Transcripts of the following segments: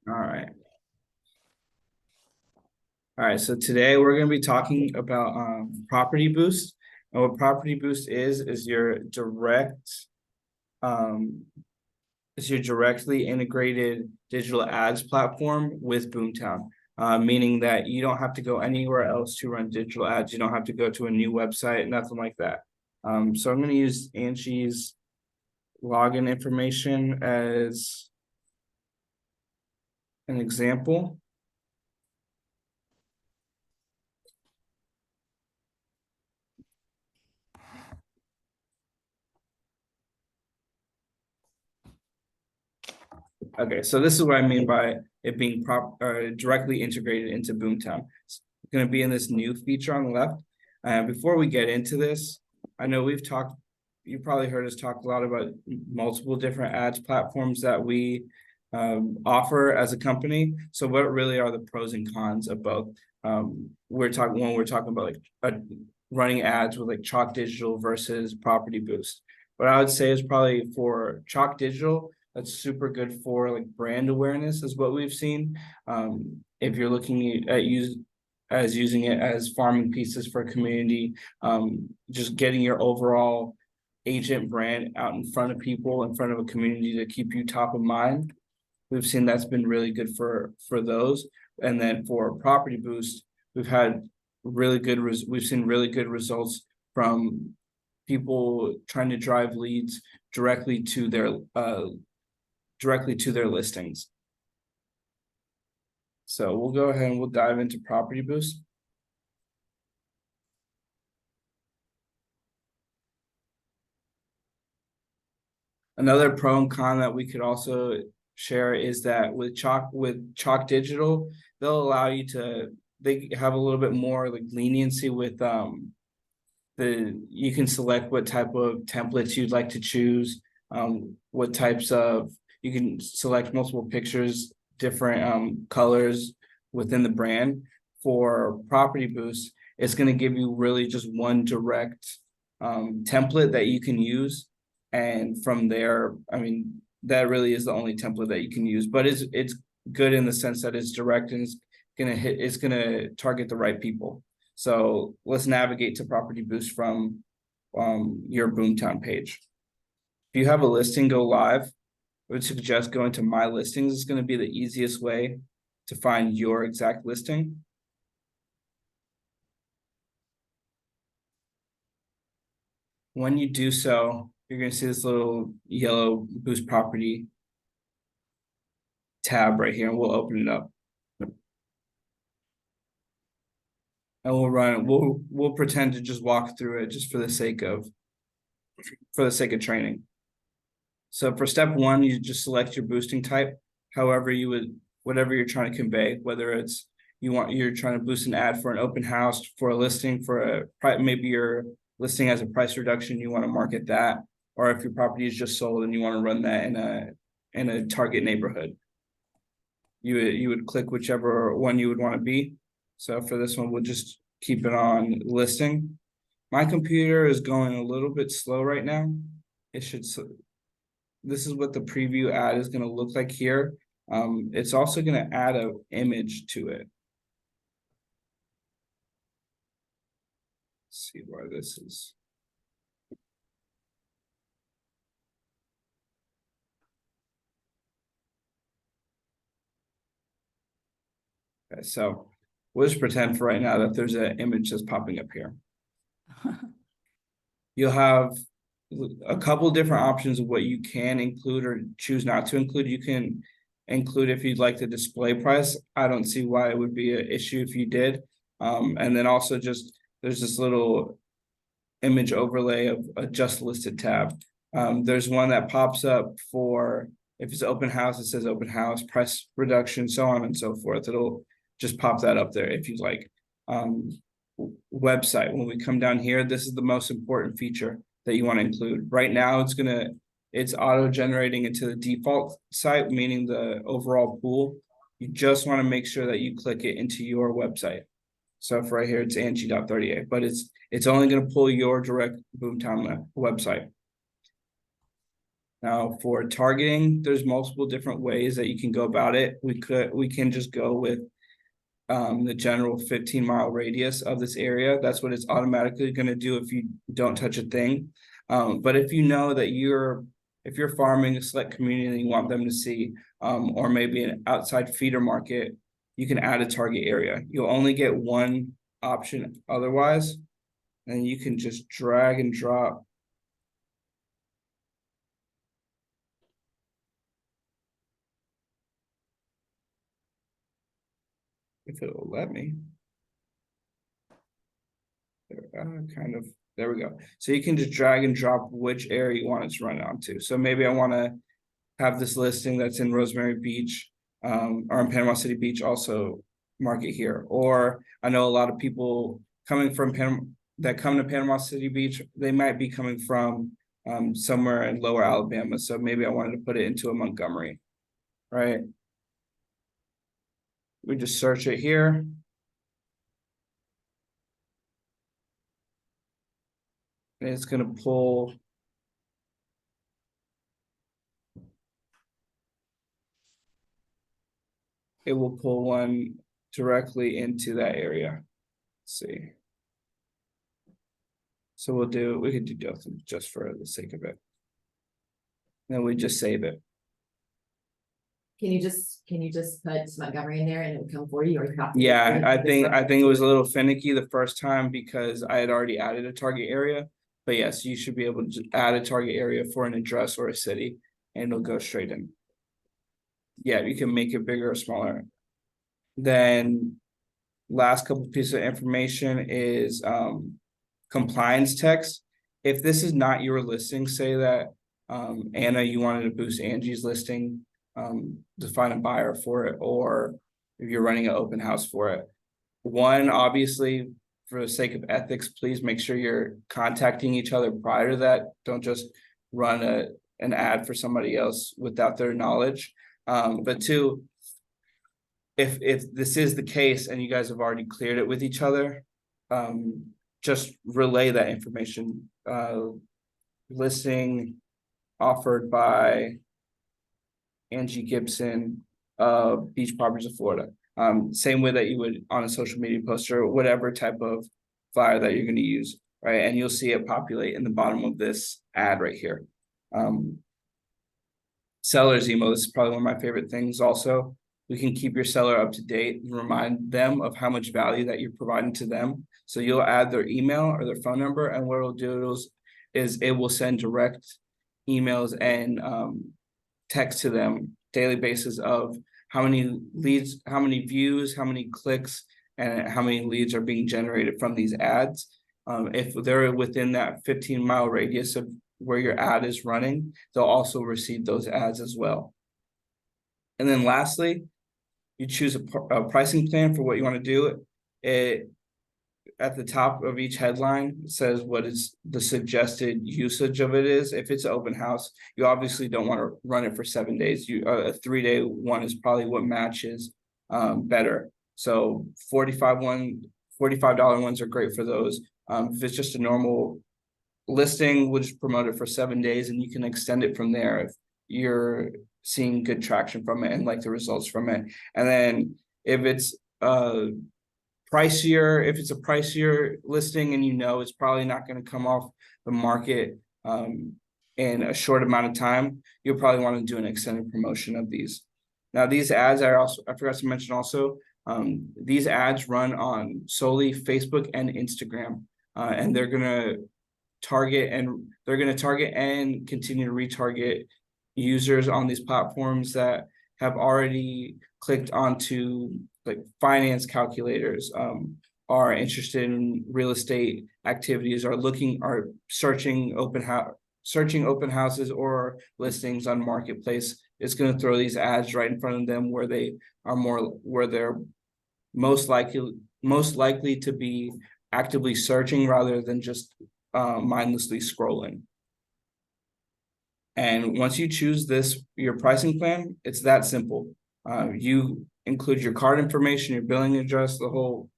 All right. All right. So today we're going to be talking about Property Boost. And what Property Boost is um, your directly integrated digital ads platform with Boomtown. Meaning that you don't have to go anywhere else to run digital ads. You don't have to go to a new website, nothing like that. So I'm going to use Angie's login information as an example. Okay, so this is what I mean by it being directly integrated into Boomtown. It's going to be in this new feature on the left. Before we get into this, I know you probably heard us talk a lot about multiple different ads platforms that we offer as a company. So what really are the pros and cons of both? We're talking about like running ads with like Chalk Digital versus Property Boost. What I would say is probably for Chalk Digital, that's super good for like brand awareness is what we've seen. If you're looking at using it as farming pieces for a community, just getting your overall agent brand out in front of people, in front of a community to keep you top of mind. We've seen that's been really good for those. And then for Property Boost, we've had we've seen really good results from people trying to drive leads directly to their listings. So we'll go ahead and we'll dive into Property Boost. Another pro and con that we could also share is that with Chalk Digital, they'll allow you to they have a little bit more like leniency with you can select what type of templates you'd like to choose, what types of you can select multiple pictures, different colors within the brand. For Property Boost, it's going to give you really just one direct template that you can use, and from there, I mean, that really is the only template that you can use. But it's good in the sense that it's direct and it's gonna target the right people. So let's navigate to Property Boost from your Boomtown page. If you have a listing go live, I would suggest going to My Listings. It's going to be the easiest way to find your exact listing. When you do so, you're going to see this little yellow Boost Property tab right here, and we'll open it up. And we'll pretend to just walk through it just for the sake of training. So for step one, you just select your boosting type, however you would, whatever you're trying to convey, whether it's you're trying to boost an ad for an open house, for a listing, for maybe your listing as a price reduction, you want to market that, or if your property is just sold and you want to run that in a target neighborhood, you would click whichever one you would want to be. So for this one, we'll just keep it on listing. My computer is going a little bit slow right now. It should. This is what the preview ad is going to look like here. It's also going to add an image to it. Let's see where this is. Okay, so we'll just pretend for right now that there's an image that's popping up here. You'll have a couple different options of what you can include or choose not to include. You can include if you'd like the display price. I don't see why it would be an issue if you did. And then also just there's this little image overlay of a just listed tab. There's one that pops up for if it's open house, it says open house, price reduction, so on and so forth. It'll just pop that up there if you'd like. Website, when we come down here, this is the most important feature that you want to include. Right now, it's auto-generating into the default site, meaning the overall pool. You just want to make sure that you click it into your website. So for right here, it's Angie.38, but it's only going to pull your direct Boomtown website. Now for targeting, there's multiple different ways that you can go about it. We can just go with the general 15-mile radius of this area. That's what it's automatically going to do if you don't touch a thing. But if you know that if you're farming a select community and you want them to see, or maybe an outside feeder market, you can add a target area. You'll only get one option otherwise, and you can just drag and drop. If it'll let me. Kind of, there we go. So you can just drag and drop which area you want it to run onto. So maybe I want to have this listing that's in Rosemary Beach, or in Panama City Beach also market here. Or I know a lot of people coming from that come to Panama City Beach, they might be coming from somewhere in lower Alabama. So maybe I wanted to put it into a Montgomery, right? We just search it here. And it's going to pull. It will pull one directly into that area. Let's see. So we could do Dothan just for the sake of it. Then we just save it. Can you just put Montgomery in there and it would come for you, or you have to? Yeah, I think it was a little finicky the first time because I had already added a target area. But yes, you should be able to add a target area for an address or a city, and it'll go straight in. Yeah, you can make it bigger or smaller. Then last couple pieces of information is compliance text. If this is not your listing, say that Anna, you wanted to boost Angie's listing to find a buyer for it, or if you're running an open house for it. One, obviously, for the sake of ethics, please make sure you're contacting each other prior to that. Don't just run an ad for somebody else without their knowledge. But two, if this is the case and you guys have already cleared it with each other, just relay that information. Listing offered by Angie Gibson, Beach Properties of Florida. Same way that you would on a social media post or whatever type of flyer that you're going to use, right? And you'll see it populate in the bottom of this ad right here. Seller's email, this is probably one of my favorite things also. We can keep your seller up to date and remind them of how much value that you're providing to them. So you'll add their email or their phone number, and what it'll do is it will send direct emails and text to them daily basis of how many leads, how many views, how many clicks, and how many leads are being generated from these ads. If they're within that 15-mile radius of where your ad is running, they'll also receive those ads as well. And then lastly, you choose a pricing plan for what you want to do. It at the top of each headline says what is the suggested usage of it is. If it's an open house, you obviously don't want to run it for 7 days. A 3-day one is probably what matches better. So $45 ones are great for those. If it's just a normal listing, we'll just promote it for 7 days, and you can extend it from there if you're seeing good traction from it and like the results from it. And then if it's pricier, if it's a pricier listing and you know it's probably not going to come off the market in a short amount of time, you'll probably want to do an extended promotion of these. Now, these ads I forgot to mention also, these ads run on solely Facebook and Instagram, and they're going to target and continue to retarget users on these platforms that have already clicked onto like finance calculators, are interested in real estate activities, are searching open houses or listings on Marketplace. It's going to throw these ads right in front of them where they're most likely to be actively searching rather than just mindlessly scrolling. And once you choose your pricing plan, it's that simple. You include your card information, your billing address, the whole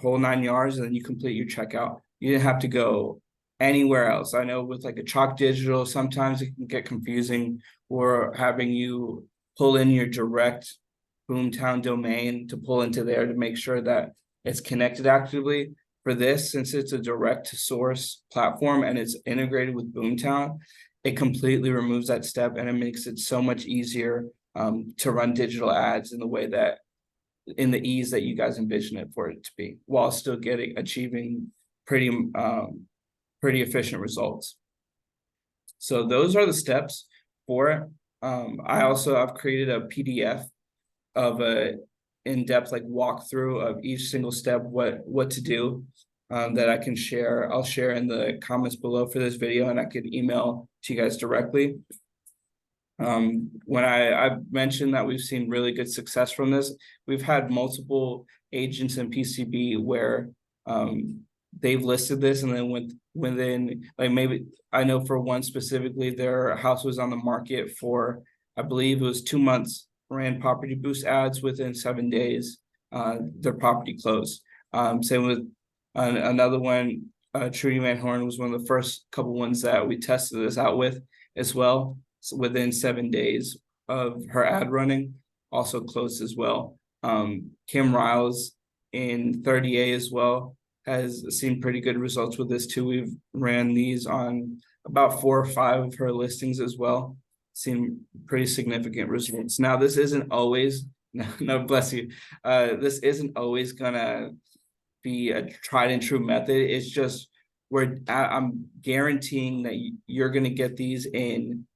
9 yards, and then you complete your checkout. You didn't have to go anywhere else. I know with like a chalk digital, sometimes it can get confusing, or having you pull in your direct Boomtown domain to pull into there to make sure that it's connected actively. For this, since it's a direct to source platform and it's integrated with Boomtown, it completely removes that step, and it makes it so much easier to run digital ads in the way that, in the ease that you guys envision it for it to be, while still achieving pretty efficient results. So those are the steps for it. I've created a PDF of a in-depth like walkthrough of each single step, what to do, that I can share. I'll share in the comments below for this video, and I could email to you guys directly. When I've mentioned that we've seen really good success from this, we've had multiple agents in PCB where they've listed this, and then within like, maybe I know for one specifically, their house was on the market for, I believe it was 2 months, ran property boost ads. Within 7 days, their property closed. Same with another one, Trudy Van Horn was one of the first couple ones that we tested this out with as well. So within 7 days of her ad running, also closed as well. Kim Riles in 30A as well has seen pretty good results with this too. We've ran these on about 4 or 5 of her listings as well. Seen pretty significant results. Now, this isn't always, no, bless you. This isn't always gonna be a tried and true method. It's just I'm guaranteeing that you're gonna get these in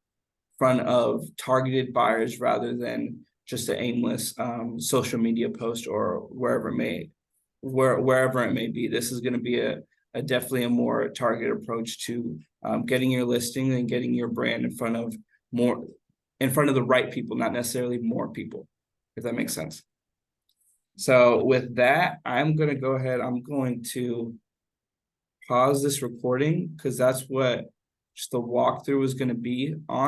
front of targeted buyers rather than just an aimless social media post or wherever it may be. This is going to be a definitely a more targeted approach to getting your listing and getting your brand in front of the right people, not necessarily more people, if that makes sense. So with that, I'm going to go ahead. I'm going to pause this recording because that's what just the walkthrough is going to be on.